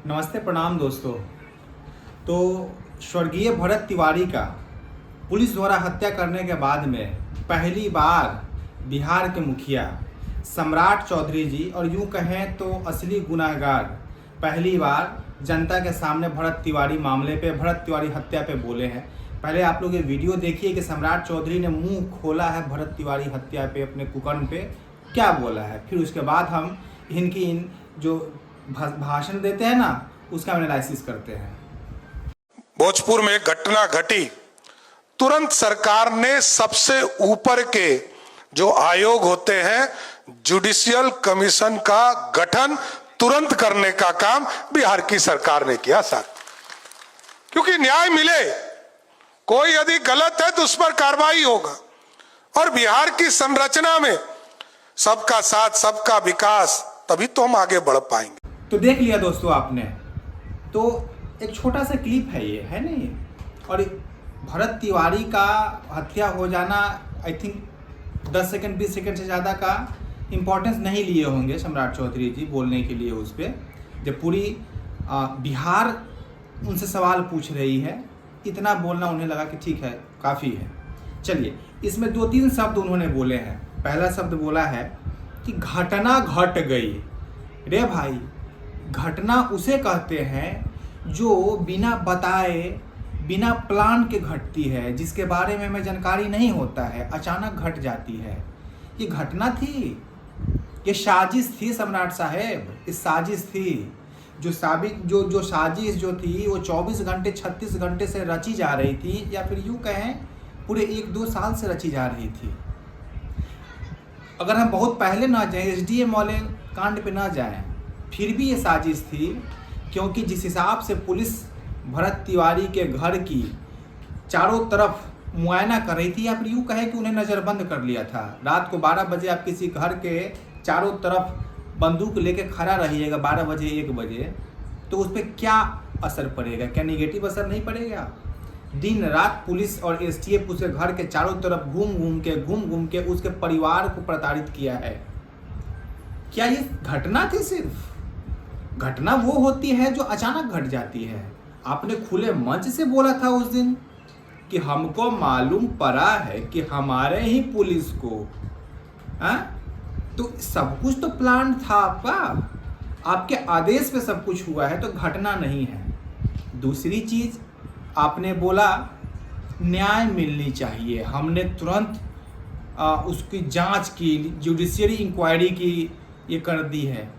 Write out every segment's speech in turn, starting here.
नमस्ते, प्रणाम दोस्तों। तो स्वर्गीय भरत तिवारी का पुलिस द्वारा हत्या करने के बाद में पहली बार बिहार के मुखिया सम्राट चौधरी जी, और यूँ कहें तो असली गुनहगार, पहली बार जनता के सामने भरत तिवारी मामले पे, भरत तिवारी हत्या पे बोले हैं। पहले आप लोग ये वीडियो देखिए कि सम्राट चौधरी ने मुंह खोला है भरत तिवारी हत्या पे, अपने कुकर्म पे क्या बोला है। फिर उसके बाद हम इन जो भाषण देते हैं ना, उसका एनालिसिस करते हैं। भोजपुर में एक घटना घटी, तुरंत सरकार ने सबसे ऊपर के जो आयोग होते हैं, जुडिशियल कमीशन का गठन तुरंत करने का काम बिहार की सरकार ने किया सर, क्योंकि न्याय मिले। कोई यदि गलत है तो उस पर कार्रवाई होगा, और बिहार की संरचना में सबका साथ, सबका विकास, तभी तो हम आगे बढ़ पाएंगे। तो देख लिया दोस्तों आपने, तो एक छोटा सा क्लिप है ये, है नहीं। और भरत तिवारी का हत्या हो जाना आई थिंक 10 सेकंड 20 सेकंड से ज़्यादा का इम्पोर्टेंस नहीं लिए होंगे सम्राट चौधरी जी बोलने के लिए उस पर, जब पूरी बिहार उनसे सवाल पूछ रही है। इतना बोलना उन्हें लगा कि ठीक है, काफ़ी है। चलिए, इसमें 2-3 शब्द उन्होंने बोले हैं। पहला शब्द बोला है कि घटना घट गई। रे भाई, घटना उसे कहते हैं जो बिना बताए, बिना प्लान के घटती है, जिसके बारे में हमें जानकारी नहीं होता है, अचानक घट जाती है। ये घटना थी, ये साजिश थी सम्राट साहेब। इस साजिश थी जो साजिश जो थी वो 24 घंटे 36 घंटे से रची जा रही थी, या फिर यूँ कहें पूरे 1-2 साल से रची जा रही थी। अगर हम बहुत पहले ना जाएं, SDM वाले कांड पे ना जाएं, फिर भी ये साजिश थी, क्योंकि जिस हिसाब से पुलिस भरत तिवारी के घर की चारों तरफ मुआयना कर रही थी, या फिर यूँ कहें कि उन्हें नज़रबंद कर लिया था। रात को 12 बजे आप किसी घर के चारों तरफ बंदूक लेके खड़ा रहिएगा 12 बजे 1 बजे, तो उस पर क्या असर पड़ेगा? क्या नेगेटिव असर नहीं पड़ेगा? दिन रात पुलिस और STF उसके घर के चारों तरफ घूम घूम के उसके परिवार को प्रताड़ित किया है। क्या ये घटना थी? सिर्फ घटना वो होती है जो अचानक घट जाती है। आपने खुले मंच से बोला था उस दिन कि हमको मालूम पड़ा है कि हमारे ही पुलिस को, तो सब कुछ तो प्लान था आपका, आपके आदेश पे सब कुछ हुआ है, तो घटना नहीं है। दूसरी चीज आपने बोला न्याय मिलनी चाहिए, हमने तुरंत उसकी जांच की, जुडिशियरी इंक्वायरी की, ये कर दी है।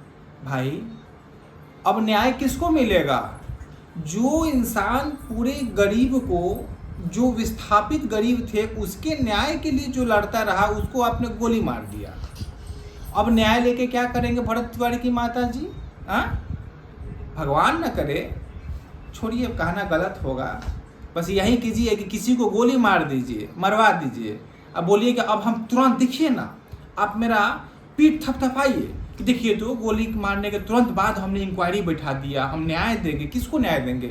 भाई, अब न्याय किसको मिलेगा? जो इंसान पूरे गरीब को, जो विस्थापित गरीब थे, उसके न्याय के लिए जो लड़ता रहा, उसको आपने गोली मार दिया। अब न्याय लेके क्या करेंगे भरत तिवारी की माता जी? भगवान न करे, छोड़िए, कहना गलत होगा, बस यही कीजिए कि किसी को गोली मार दीजिए, मरवा दीजिए। अब बोलिए कि अब हम तुरंत, देखिए ना, आप मेरा पीठ थपथपाइए कि देखिए तो गोली मारने के तुरंत बाद हमने इंक्वायरी बैठा दिया, हम न्याय देंगे। किसको न्याय देंगे?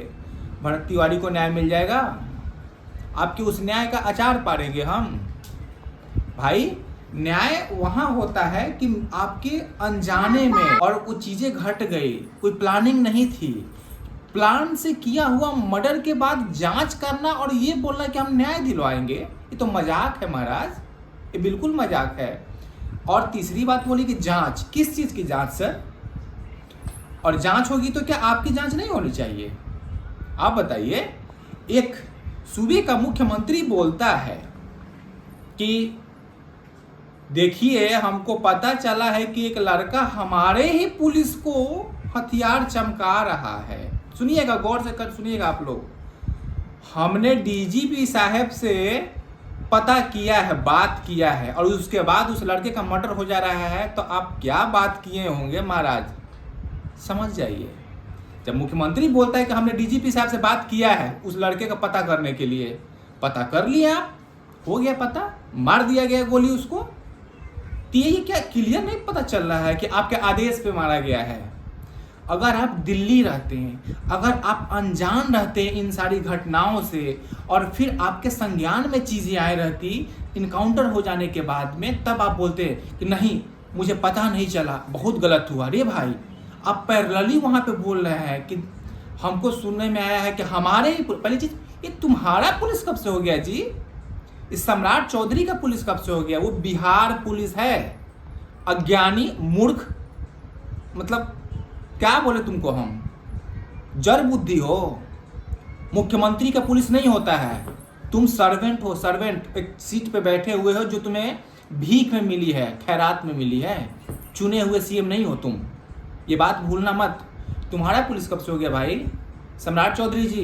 भरत तिवारी को न्याय मिल जाएगा? आपके उस न्याय का अचार पारेंगे हम? भाई, न्याय वहाँ होता है कि आपके अनजाने में, और वो चीज़ें घट गई, कोई प्लानिंग नहीं थी। प्लान से किया हुआ मर्डर के बाद जांच करना और ये बोलना कि हम न्याय दिलवाएंगे, ये तो मजाक है महाराज, ये बिल्कुल मजाक है। और तीसरी बात बोली कि जांच, किस चीज़ की जांच सर? और जांच होगी तो क्या आपकी जांच नहीं होनी चाहिए? आप बताइए। एक सूबे का मुख्यमंत्री बोलता है कि देखिए, हमको पता चला है कि एक लड़का हमारे ही पुलिस को हथियार चमका रहा है। सुनिएगा, गौर से कर सुनिएगा आप लोग। हमने DGP साहब से पता किया है, बात किया है, और उसके बाद उस लड़के का मर्डर हो जा रहा है, तो आप क्या बात किए होंगे महाराज? समझ जाइए। जब मुख्यमंत्री बोलता है कि हमने DGP साहब से बात किया है उस लड़के का पता करने के लिए, पता कर लिया, हो गया पता, मार दिया गया गोली उसको, तो ये क्या क्लियर नहीं पता चल रहा है कि आपके आदेश पे मारा गया है? अगर आप दिल्ली रहते हैं, अगर आप अनजान रहते हैं इन सारी घटनाओं से, और फिर आपके संज्ञान में चीज़ें आए रहती इनकाउंटर हो जाने के बाद में, तब आप बोलते हैं कि नहीं, मुझे पता नहीं चला, बहुत गलत हुआ। अरे भाई, आप पैरेलली वहां पे बोल रहे हैं कि हमको सुनने में आया है कि हमारे ही पहली चीज, ये तुम्हारा पुलिस कब से हो गया जी? इस सम्राट चौधरी का पुलिस कब से हो गया? वो बिहार पुलिस है। अज्ञानी मूर्ख, मतलब क्या बोले तुमको हम, जड़ बुद्धि हो। मुख्यमंत्री का पुलिस नहीं होता है, तुम सर्वेंट हो, सर्वेंट। एक सीट पे बैठे हुए हो जो तुम्हें भीख में मिली है, खैरात में मिली है। चुने हुए सीएम नहीं हो तुम, ये बात भूलना मत। तुम्हारा पुलिस कब से हो गया भाई? सम्राट चौधरी जी,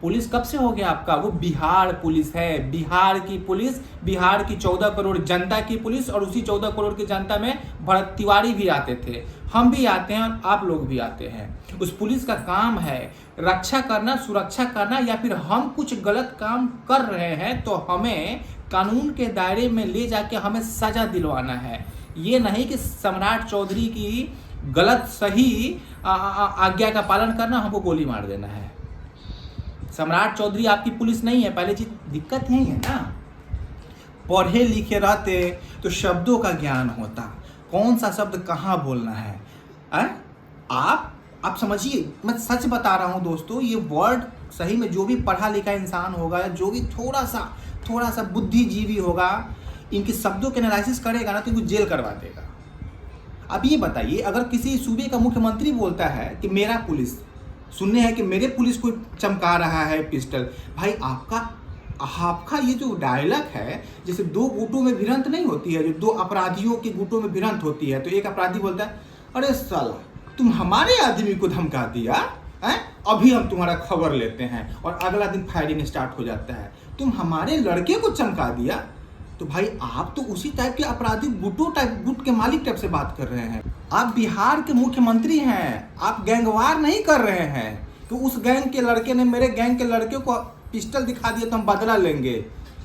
पुलिस कब से हो गया आपका? वो बिहार पुलिस है, बिहार की पुलिस, बिहार की 14 करोड़ जनता की पुलिस। और उसी 14 करोड़ की जनता में भरत तिवारी भी आते थे, हम भी आते हैं और आप लोग भी आते हैं। उस पुलिस का काम है रक्षा करना, सुरक्षा करना, या फिर हम कुछ गलत काम कर रहे हैं तो हमें कानून के दायरे में ले जाके हमें सजा दिलवाना है। ये नहीं कि सम्राट चौधरी की गलत सही आज्ञा का पालन करना, हमको गोली मार देना है। सम्राट चौधरी आपकी पुलिस नहीं है। पहले चीज दिक्कत यही है ना, पढ़े लिखे रहते तो शब्दों का ज्ञान होता, कौन सा शब्द कहाँ बोलना है। आप समझिए, मैं सच बता रहा हूँ दोस्तों, ये वर्ड सही में जो भी पढ़ा लिखा इंसान होगा, जो भी थोड़ा सा बुद्धिजीवी होगा, इनके शब्दों के एनालिसिस करेगा ना तो इनको जेल करवा देगा। अब ये बताइए, अगर किसी सूबे का मुख्यमंत्री बोलता है कि मेरा पुलिस, सुनने हैं कि मेरे पुलिस को चमका रहा है पिस्टल, भाई आपका ये जो डायलॉग है, जैसे दो गुटों में भिड़ंत नहीं होती है, जो दो अपराधियों के गुटों में भिड़ंत होती है, तो एक अपराधी बोलता है अरे साला तुम हमारे आदमी को धमका दिया है, अभी हम तुम्हारा खबर लेते हैं, और अगला दिन फायरिंग स्टार्ट हो जाता है। तुम हमारे लड़के को चमका दिया, तो भाई आप तो उसी टाइप के अपराधी गुट के मालिक टाइप से बात कर रहे हैं। आप बिहार के मुख्यमंत्री हैं, आप गैंगवार नहीं कर रहे हैं कि उस गैंग के लड़के ने मेरे गैंग के लड़के को पिस्टल दिखा दिया तो हम बदला लेंगे।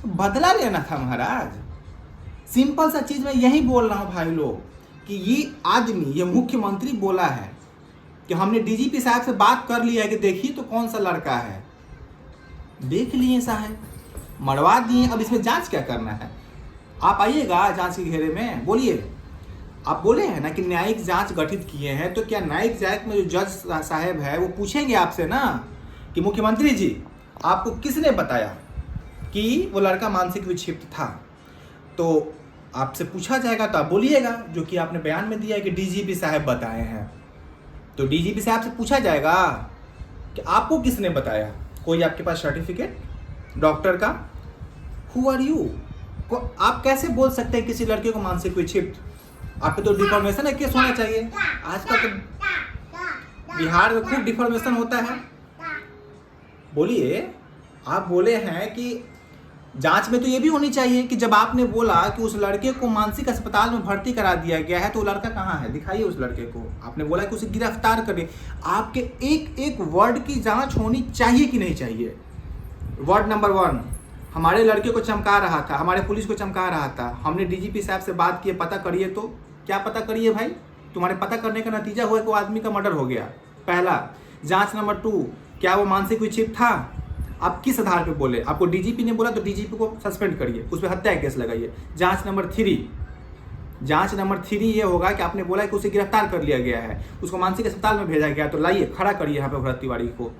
बदला लेना था महाराज। सिंपल सा चीज मैं यही बोल रहा हूँ भाई लोग, कि ये आदमी, ये मुख्यमंत्री बोला है कि हमने डीजीपी साहब से बात कर लिया है कि देखिए तो कौन सा लड़का है। देख लिए साहब, मरवा दिए, अब इसमें जांच क्या करना है? आप आइएगा जांच के घेरे में, बोलिए। आप बोले हैं ना कि न्यायिक जांच गठित किए हैं, तो क्या न्यायिक जांच में जो जज साहब है वो पूछेंगे आपसे ना कि मुख्यमंत्री जी आपको किसने बताया कि वो लड़का मानसिक विक्षिप्त था? तो आपसे पूछा जाएगा तो आप बोलिएगा, जो कि आपने बयान में दिया है कि डीजीपी साहब बताए हैं। तो डीजीपी साहब से पूछा जाएगा कि आपको किसने बताया। कोई आपके पास सर्टिफिकेट डॉक्टर का? Who are you? आप कैसे बोल सकते हैं किसी लड़के को मानसिक विक्षिप्त? आपको तो डिफॉर्मेशन है, केस होना चाहिए। आजकल तो बिहार में खूब डिफॉर्मेशन होता है। बोलिए, आप बोले हैं कि जांच में तो ये भी होनी चाहिए कि जब आपने बोला कि उस लड़के को मानसिक अस्पताल में भर्ती करा दिया गया है, तो वो लड़का कहाँ है? दिखाइए उस लड़के को। आपने बोला कि उसे गिरफ्तार करें। आपके एक एक वर्ड की जांच होनी चाहिए कि नहीं चाहिए? वर्ड नंबर 1, हमारे लड़के को चमका रहा था, हमारे पुलिस को चमका रहा था, हमने डीजीपी साहब से बात की, पता करिए। तो क्या पता करिए भाई? तुम्हारे पता करने का नतीजा हुआ कि वो आदमी का मर्डर हो गया। पहला। जांच नंबर 2, क्या वो मानसिक विक्षिप्त था? आप किस आधार पे बोले? आपको डीजीपी ने बोला तो डीजीपी को सस्पेंड करिए, उस पर हत्या केस लगाइए। जांच नंबर 3 ये होगा कि आपने बोला कि उसे गिरफ्तार कर लिया गया है, उसको मानसिक अस्पताल में भेजा गया, तो लाइए खड़ा करिए यहाँ पे भरत तिवारी को।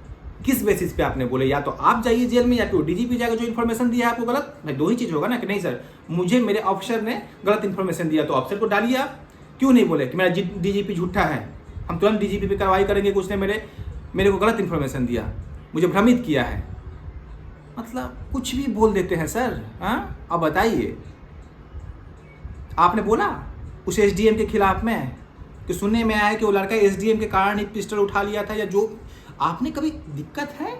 किस बेसिस पे आपने बोले? या तो आप जाइए जेल में, या फिर डीजीपी जाएगा जो इन्फॉर्मेशन दिया है आपको गलत। भाई दो ही चीज होगा ना, कि नहीं सर मुझे मेरे ऑफिसर ने गलत इन्फॉर्मेशन दिया, तो ऑफिसर को डालिए आप। क्यों नहीं बोले कि मेरा डीजीपी झूठा है, हम तुरंत डीजीपी पे कार्रवाई करेंगे कि उसने मेरे को गलत इन्फॉर्मेशन दिया, मुझे भ्रमित किया है। मतलब कुछ भी बोल देते हैं सर। हाँ, अब बताइए, आपने बोला उस एसडीएम के खिलाफ में कि सुनने में आया कि वो लड़का एसडीएम के कारण ही पिस्टल उठा लिया था, या जो आपने कभी दिक्कत है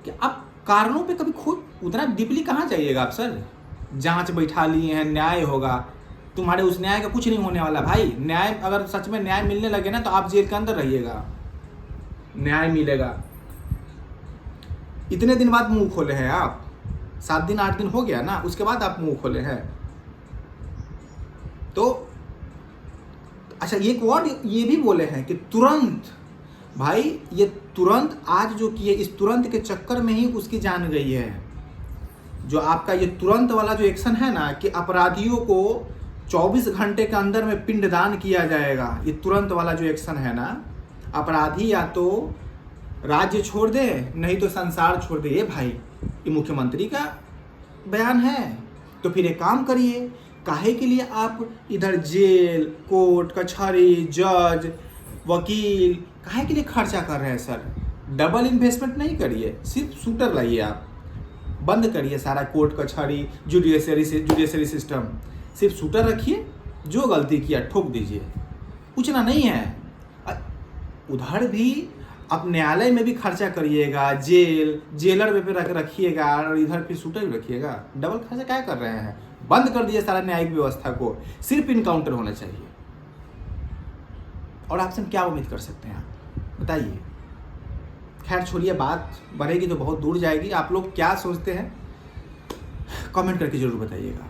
कि आप कारणों पे कभी खुद उतना डीपली कहाँ जाइएगा आप सर? जांच बैठा लिए हैं, न्याय होगा। तुम्हारे उस न्याय का कुछ नहीं होने वाला भाई। न्याय अगर सच में न्याय मिलने लगे ना तो आप जेल के अंदर रहिएगा, न्याय मिलेगा। इतने दिन बाद मुंह खोले हैं आप, 7 दिन 8 दिन हो गया ना, उसके बाद आप मुंह खोले हैं। तो अच्छा, एक वर्ड ये भी बोले हैं कि तुरंत। भाई ये तुरंत आज जो किए, इस तुरंत के चक्कर में ही उसकी जान गई है। जो आपका ये तुरंत वाला जो एक्शन है ना, कि अपराधियों को 24 घंटे के अंदर में पिंडदान किया जाएगा, ये तुरंत वाला जो एक्शन है ना, अपराधी या तो राज्य छोड़ दे, नहीं तो संसार छोड़ दे। ये भाई, ये मुख्यमंत्री का बयान है। तो फिर एक काम करिए, काहे के लिए आप इधर जेल, कोर्ट कचहरी, जज, वकील, काहे के लिए खर्चा कर रहे हैं सर? डबल इन्वेस्टमेंट नहीं करिए, सिर्फ शूटर लाइए। आप बंद करिए सारा कोर्ट कचहरी, जुडिशरी सिस्टम, सिर्फ शूटर रखिए। जो गलती किया ठोक दीजिए, पूछना नहीं है। उधर भी आप न्यायालय में भी खर्चा करिएगा, जेलर पे रखिएगा, और इधर फिर शूटर भी रखिएगा। डबल खर्चा क्या कर रहे हैं? बंद कर दिए सारा न्यायिक व्यवस्था को, सिर्फ इनकाउंटर होना चाहिए। और आपसे हम क्या उम्मीद कर सकते हैं, बताइए। खैर छोड़िए, बात बढ़ेगी तो बहुत दूर जाएगी। आप लोग क्या सोचते हैं कमेंट करके जरूर बताइएगा।